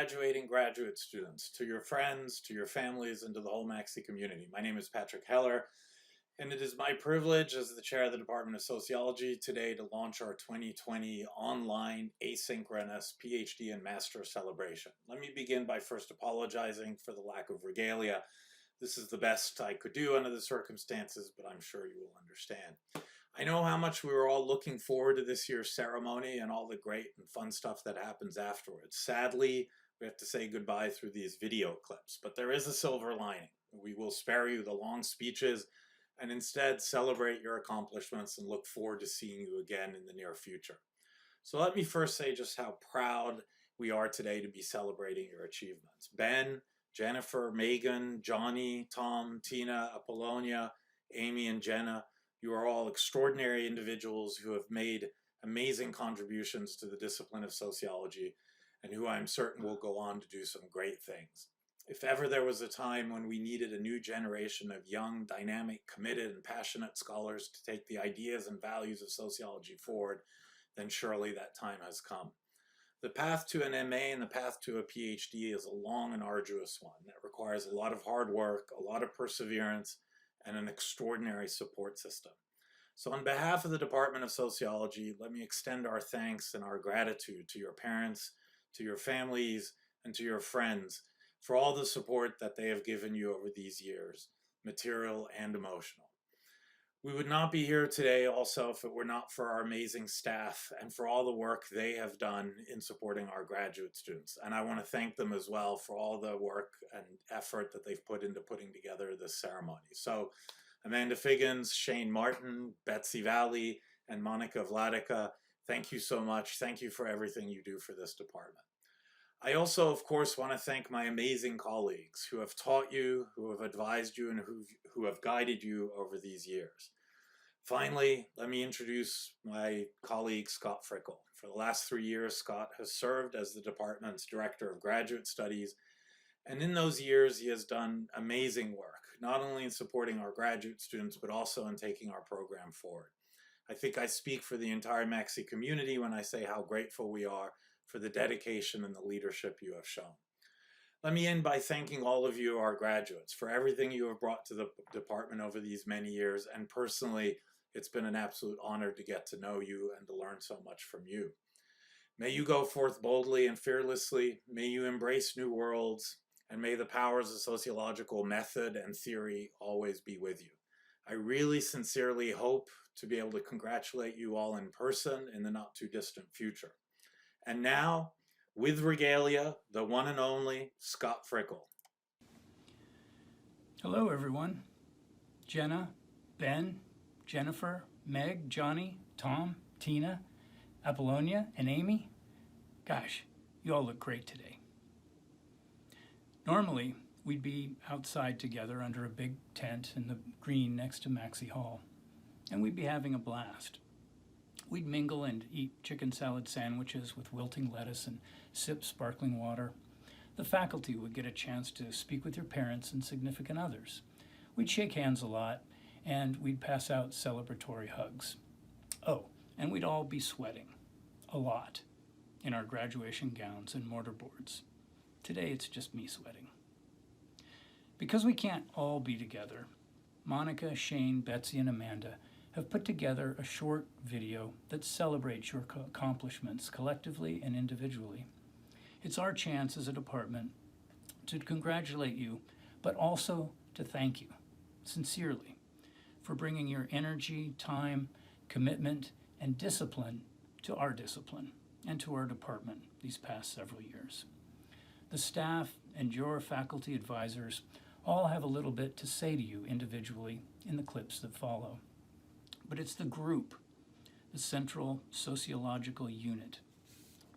graduating graduate students, to your friends, to your families, and to the whole Maxi community. My name is Patrick Heller, and it is my privilege as the chair of the Department of Sociology today to launch our 2020 online asynchronous PhD and Master celebration. Let me begin by first apologizing for the lack of regalia. This is the best I could do under the circumstances, but I'm sure you will understand. I know how much we were all looking forward to this year's ceremony and all the great and fun stuff that happens afterwards. Sadly, we have to say goodbye through these video clips, but there is a silver lining. We will spare you the long speeches and instead celebrate your accomplishments and look forward to seeing you again in the near future. So let me first say just how proud we are today to be celebrating your achievements. Ben, Jennifer, Megan, Johnny, Tom, Tina, Apollonia, Amy, and Jenna, you are all extraordinary individuals who have made amazing contributions to the discipline of sociology and who I'm certain will go on to do some great things. If ever there was a time when we needed a new generation of young, dynamic, committed, and passionate scholars to take the ideas and values of sociology forward, then surely that time has come. The path to an MA and the path to a PhD is a long and arduous one that requires a lot of hard work, a lot of perseverance, and an extraordinary support system. So on behalf of the Department of Sociology, let me extend our thanks and our gratitude to your parents, to your families, and to your friends for all the support that they have given you over these years, material and emotional. We would not be here today also if it were not for our amazing staff and for all the work they have done in supporting our graduate students. And I want to thank them as well for all the work and effort that they've put into putting together this ceremony. So Amanda Figgins, Shane Martin, Betsy Valley, and Monica Vladica, thank you so much. Thank you for everything you do for this department. I also, of course, want to thank my amazing colleagues who have taught you, who have advised you, and who have guided you over these years. Finally, let me introduce my colleague, Scott Frickel. For the last 3 years, Scott has served as the department's Director of Graduate Studies, and in those years, he has done amazing work, not only in supporting our graduate students, but also in taking our program forward. I think I speak for the entire Maxi community when I say how grateful we are for the dedication and the leadership you have shown. Let me end by thanking all of you, our graduates, for everything you have brought to the department over these many years, and personally, it's been an absolute honor to get to know you and to learn so much from you. May you go forth boldly and fearlessly, may you embrace new worlds, and may the powers of sociological method and theory always be with you. I really sincerely hope to be able to congratulate you all in person in the not too distant future. And now, with regalia, the one and only Scott Frickel. Hello everyone. Jenna, Ben, Jennifer, Meg, Johnny, Tom, Tina, Apollonia, and Amy. Gosh, you all look great today. Normally, we'd be outside together under a big tent in the green next to Maxi Hall, and we'd be having a blast. We'd mingle and eat chicken salad sandwiches with wilting lettuce and sip sparkling water. The faculty would get a chance to speak with your parents and significant others. We'd shake hands a lot, and we'd pass out celebratory hugs. Oh, and we'd all be sweating, a lot, in our graduation gowns and mortarboards. Today it's just me sweating. Because we can't all be together, Monica, Shane, Betsy, and Amanda have put together a short video that celebrates your accomplishments collectively and individually. It's our chance as a department to congratulate you, but also to thank you, sincerely, for bringing your energy, time, commitment, and discipline to our discipline and to our department these past several years. The staff and your faculty advisors all have a little bit to say to you individually in the clips that follow. But it's the group, the central sociological unit,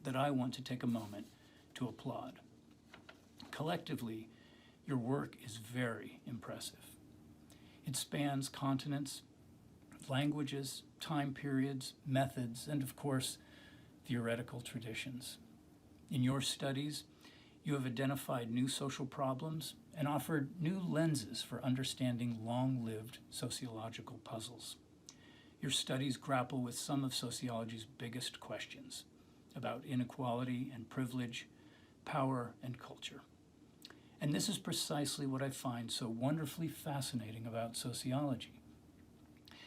that I want to take a moment to applaud. Collectively, your work is very impressive. It spans continents, languages, time periods, methods, and of course, theoretical traditions. In your studies, you have identified new social problems and offered new lenses for understanding long-lived sociological puzzles. Your studies grapple with some of sociology's biggest questions about inequality and privilege, power, and culture. And this is precisely what I find so wonderfully fascinating about sociology.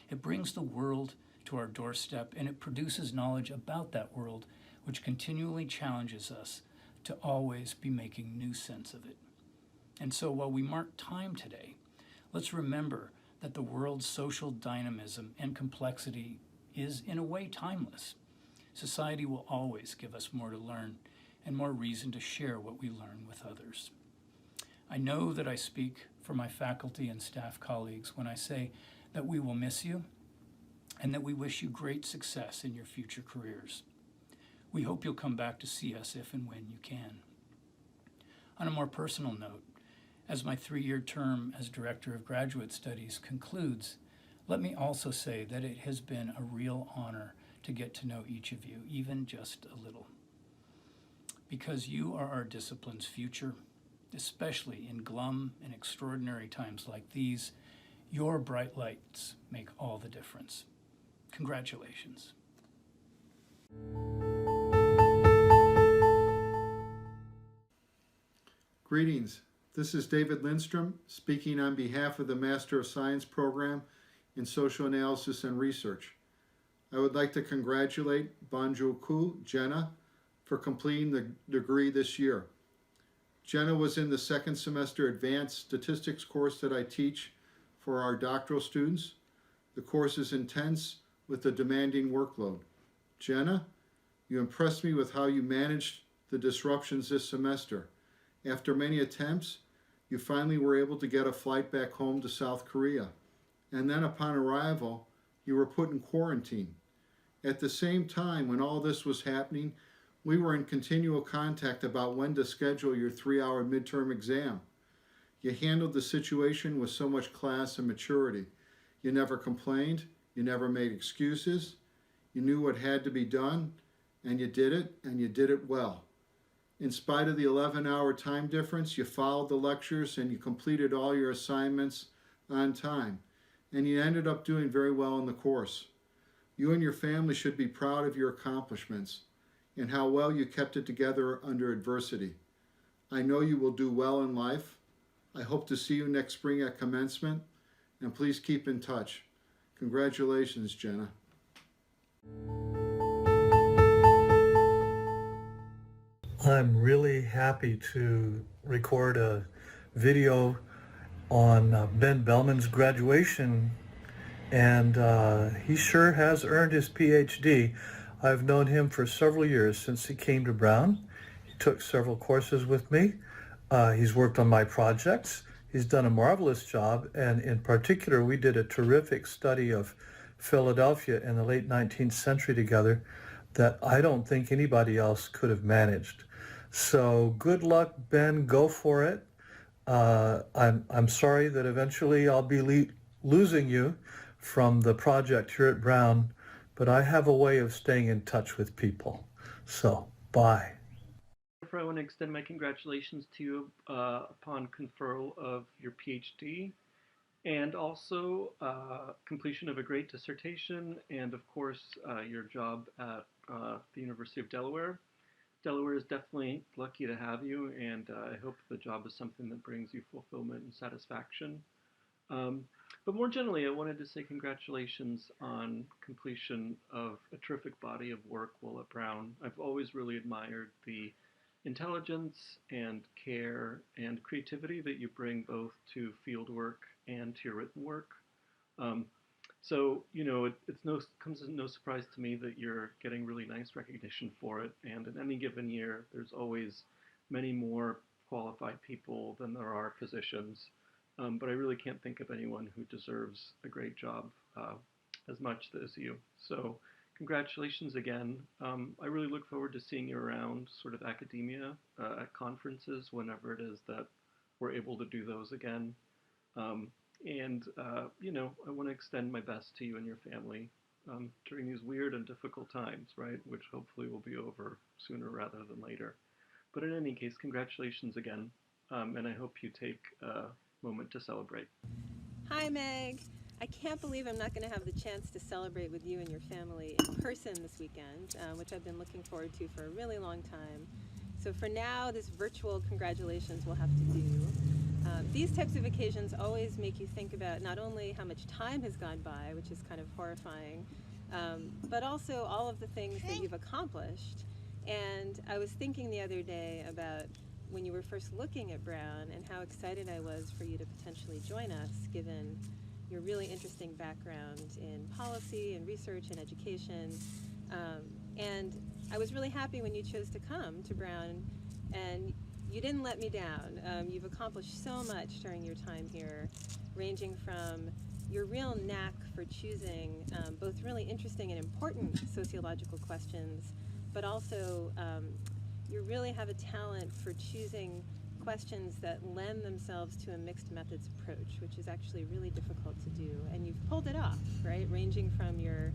It brings the world to our doorstep, and it produces knowledge about that world, which continually challenges us to always be making new sense of it. And so while we mark time today, let's remember that the world's social dynamism and complexity is, in a way, timeless. Society will always give us more to learn and more reason to share what we learn with others. I know that I speak for my faculty and staff colleagues when I say that we will miss you and that we wish you great success in your future careers. We hope you'll come back to see us if and when you can. On a more personal note, as my 3-year term as Director of Graduate Studies concludes, let me also say that it has been a real honor to get to know each of you, even just a little. Because you are our discipline's future, especially in glum and extraordinary times like these, your bright lights make all the difference. Congratulations. Greetings. This is David Lindstrom speaking on behalf of the Master of Science program in Social Analysis and Research. I would like to congratulate Bonjour Ku, Jenna, for completing the degree this year. Jenna was in the second semester advanced statistics course that I teach for our doctoral students. The course is intense with a demanding workload. Jenna, you impressed me with how you managed the disruptions this semester. After many attempts, you finally were able to get a flight back home to South Korea. And then upon arrival, you were put in quarantine. At the same time, when all this was happening, we were in continual contact about when to schedule your 3-hour midterm exam. You handled the situation with so much class and maturity. You never complained, you never made excuses, you knew what had to be done, and you did it well. In spite of the 11-hour time difference, you followed the lectures and you completed all your assignments on time, and you ended up doing very well in the course. You and your family should be proud of your accomplishments and how well you kept it together under adversity. I know you will do well in life. I hope to see you next spring at commencement, and please keep in touch. Congratulations, Jenna. I'm really happy to record a video on Ben Bellman's graduation, and he sure has earned his PhD. I've known him for several years since he came to Brown. He took several courses with me. He's worked on my projects. He's done a marvelous job, and in particular, we did a terrific study of Philadelphia in the late 19th century together that I don't think anybody else could have managed. So good luck, Ben. Go for it. I'm sorry that eventually I'll be losing you from the project here at Brown, but I have a way of staying in touch with people. So, bye. I want to extend my congratulations to you upon conferral of your PhD, and also completion of a great dissertation, and of course your job at the University of Delaware. Delaware is definitely lucky to have you, and I hope the job is something that brings you fulfillment and satisfaction. But more generally, I wanted to say congratulations on completion of a terrific body of work while at Brown. I've always really admired the intelligence and care and creativity that you bring both to field work and to your written work. So, you know, it comes as no surprise to me that you're getting really nice recognition for it. And in any given year, there's always many more qualified people than there are positions. But I really can't think of anyone who deserves a great job as much as you. So congratulations again. I really look forward to seeing you around sort of academia at conferences whenever it is that we're able to do those again. You know, I want to extend my best to you and your family during these weird and difficult times, right? Which hopefully will be over sooner rather than later. But in any case, congratulations again. And I hope you take a moment to celebrate. Hi, Meg. I can't believe I'm not going to have the chance to celebrate with you and your family in person this weekend, which I've been looking forward to for a really long time. So for now, this virtual congratulations will have to do. These types of occasions always make you think about not only how much time has gone by, which is kind of horrifying, but also all of the things that you've accomplished. And I was thinking the other day about when you were first looking at Brown and how excited I was for you to potentially join us, given your really interesting background in policy and research and education. And I was really happy when you chose to come to Brown, and you didn't let me down. You've accomplished so much during your time here, ranging from your real knack for choosing both really interesting and important sociological questions, but also you really have a talent for choosing questions that lend themselves to a mixed methods approach, which is actually really difficult to do. And you've pulled it off, right? Ranging from your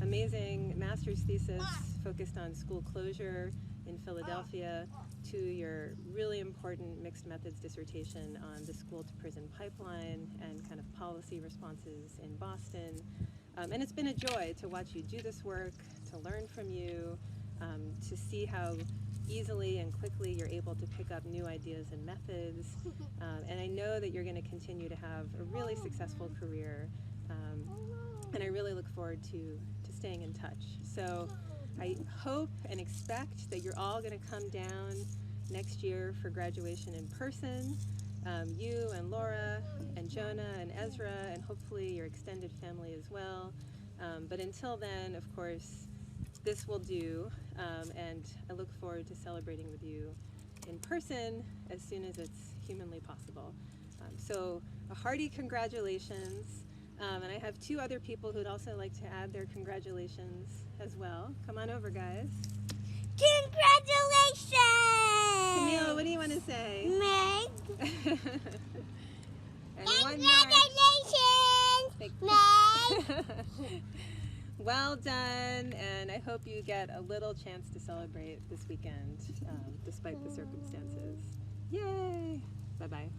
amazing master's thesis focused on school closure in Philadelphia to your really important mixed methods dissertation on the school to prison pipeline and kind of policy responses in Boston. And it's been a joy to watch you do this work, to learn from you, to see how easily and quickly you're able to pick up new ideas and methods. And I know that you're going to continue to have a really successful career. And I really look forward to staying in touch. So I hope and expect that you're all going to come down next year for graduation in person. You and Laura and Jonah and Ezra and hopefully your extended family as well. But until then, of course, this will do, and I look forward to celebrating with you in person as soon as it's humanly possible. So a hearty congratulations, and I have two other people who'd also like to add their congratulations as well. Come on over, guys. Congratulations! Camille, what do you want to say? Meg! And one more. Congratulations! Meg! Well done, and I hope you get a little chance to celebrate this weekend, despite the circumstances. Yay! Bye-bye.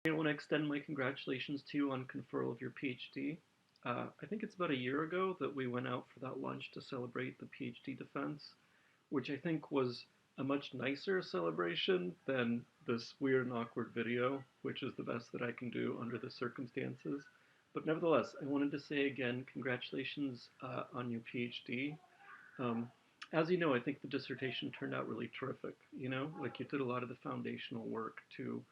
I want to extend my congratulations to you on conferral of your PhD. I think it's about a year ago that we went out for that lunch to celebrate the PhD defense, which I think was a much nicer celebration than this weird and awkward video, which is the best that I can do under the circumstances. But nevertheless, I wanted to say again, congratulations on your PhD. As you know, I think the dissertation turned out really terrific. You know, like you did a lot of the foundational work to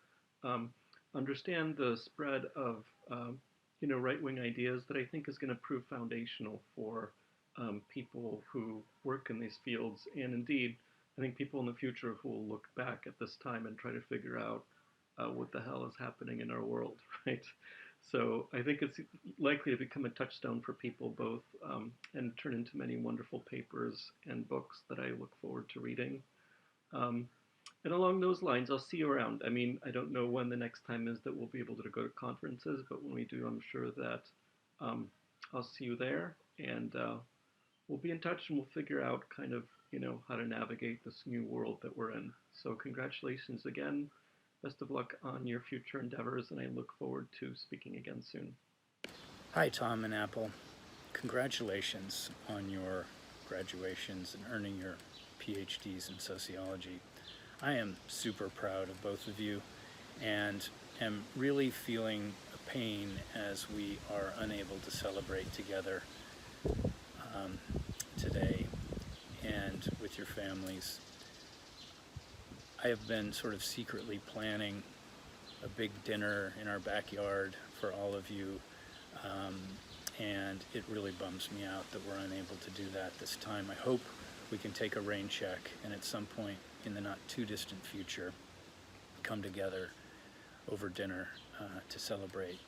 understand the spread of, you know, right-wing ideas that I think is going to prove foundational for people who work in these fields. And indeed, I think people in the future who will look back at this time and try to figure out what the hell is happening in our world, right? So I think it's likely to become a touchstone for people both and turn into many wonderful papers and books that I look forward to reading. And along those lines, I'll see you around. I mean, I don't know when the next time is that we'll be able to go to conferences, but when we do, I'm sure that I'll see you there, and we'll be in touch and we'll figure out kind of, you know, how to navigate this new world that we're in. So congratulations again. Best of luck on your future endeavors, and I look forward to speaking again soon. Hi, Tom and Apple. Congratulations on your graduations and earning your PhDs in sociology. I am super proud of both of you and am really feeling a pain as we are unable to celebrate together today and with your families. I have been sort of secretly planning a big dinner in our backyard for all of you, and it really bums me out that we're unable to do that this time. I hope we can take a rain check and at some point in the not too distant future come together over dinner to celebrate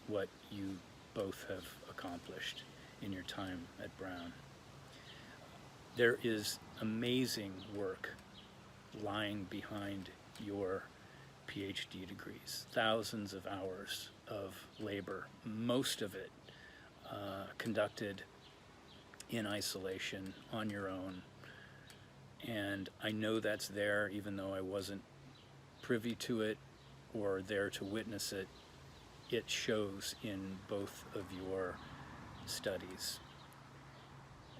what you both have accomplished in your time at Brown. There is amazing work lying behind your PhD degrees, thousands of hours of labor, most of it conducted in isolation on your own. And I know that's there, even though I wasn't privy to it or there to witness it. It shows in both of your studies.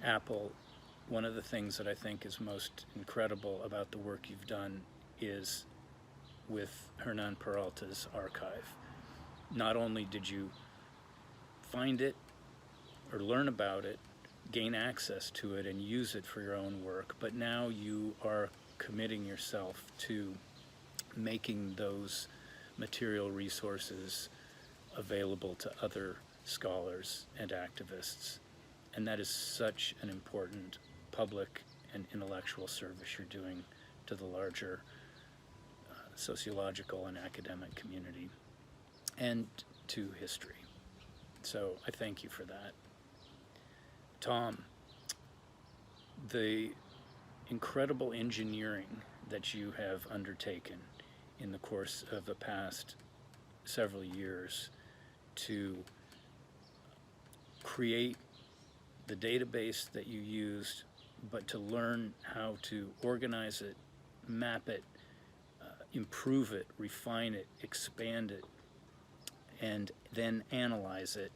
Apple, one of the things that I think is most incredible about the work you've done is with Hernan Peralta's archive. Not only did you find it or learn about it, gain access to it and use it for your own work, but now you are committing yourself to making those material resources available to other scholars and activists. And that is such an important public and intellectual service you're doing to the larger sociological and academic community and to history. So I thank you for that. Tom, the incredible engineering that you have undertaken in the course of the past several years to create the database that you used, but to learn how to organize it, map it, improve it, refine it, expand it, and then analyze it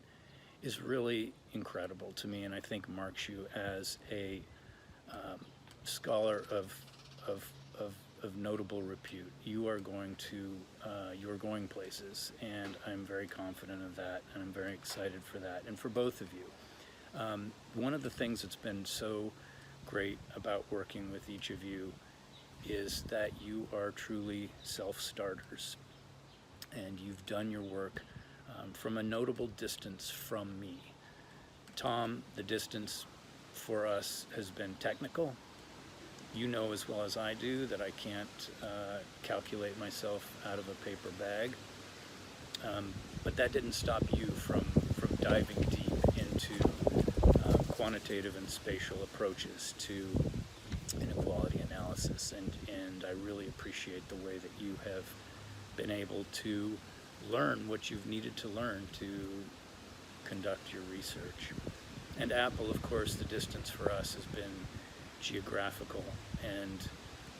is really incredible to me, and I think marks you as a scholar of notable repute. You are going places, and I'm very confident of that, and I'm very excited for that, and for both of you. One of the things that's been so great about working with each of you is that you are truly self-starters, and you've done your work from a notable distance from me. Tom, the distance for us has been technical. You know as well as I do that I can't calculate myself out of a paper bag, but that didn't stop you from diving deep into quantitative and spatial approaches to inequality analysis, and I really appreciate the way that you have been able to learn what you've needed to learn to conduct your research. And Apple, of course, the distance for us has been geographical and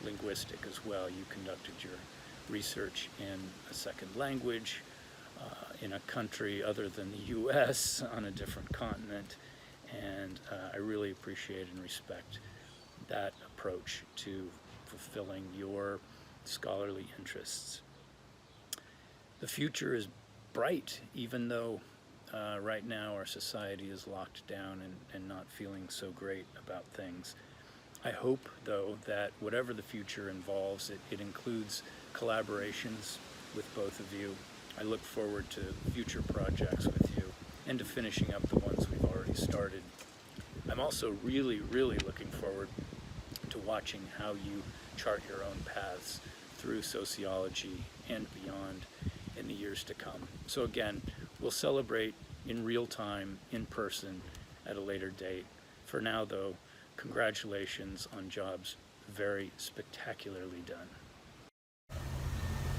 linguistic as well. You conducted your research in a second language, in a country other than the US, on a different continent, and I really appreciate and respect that approach to fulfilling your scholarly interests. The future is bright, even though right now our society is locked down and not feeling so great about things. I hope, though, that whatever the future involves, it includes collaborations with both of you. I look forward to future projects with you and to finishing up the ones we've already started. I'm also really, really looking forward to watching how you chart your own paths through sociology and beyond in the years to come. So again, we'll celebrate in real time, in person, at a later date. For now, though, congratulations on jobs very spectacularly done.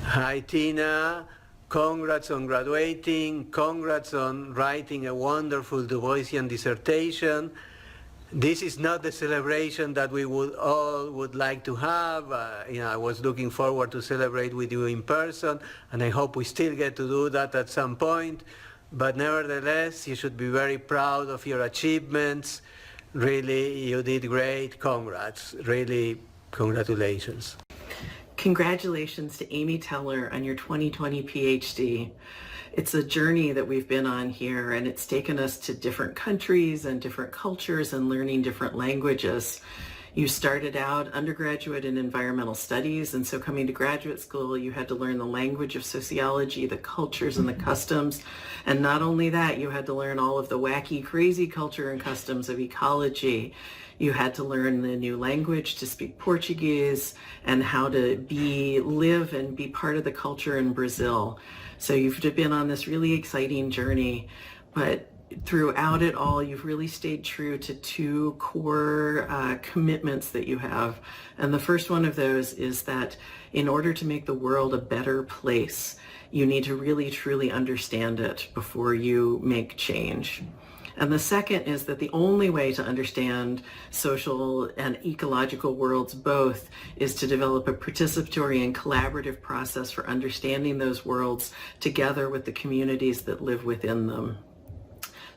Hi, Tina. Congrats on graduating. Congrats on writing a wonderful Du Boisian dissertation. This is not the celebration that we would like to have. I was looking forward to celebrate with you in person, and I hope we still get to do that at some point. But nevertheless, you should be very proud of your achievements. Really, you did great. Congrats. Really, congratulations. Congratulations to Amy Teller on your 2020 PhD. It's a journey that we've been on here, and it's taken us to different countries and different cultures and learning different languages. You started out undergraduate in environmental studies, and so coming to graduate school, you had to learn the language of sociology, the cultures and the customs. And not only that, you had to learn all of the wacky, crazy culture and customs of ecology. You had to learn the new language to speak Portuguese and how to live and be part of the culture in Brazil. So you've been on this really exciting journey, but throughout it all, you've really stayed true to two core commitments that you have. And the first one of those is that in order to make the world a better place, you need to really, truly understand it before you make change. And the second is that the only way to understand social and ecological worlds both is to develop a participatory and collaborative process for understanding those worlds together with the communities that live within them.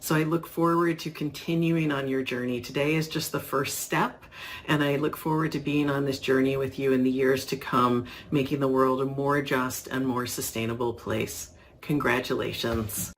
So I look forward to continuing on your journey. Today is just the first step, and I look forward to being on this journey with you in the years to come, making the world a more just and more sustainable place. Congratulations.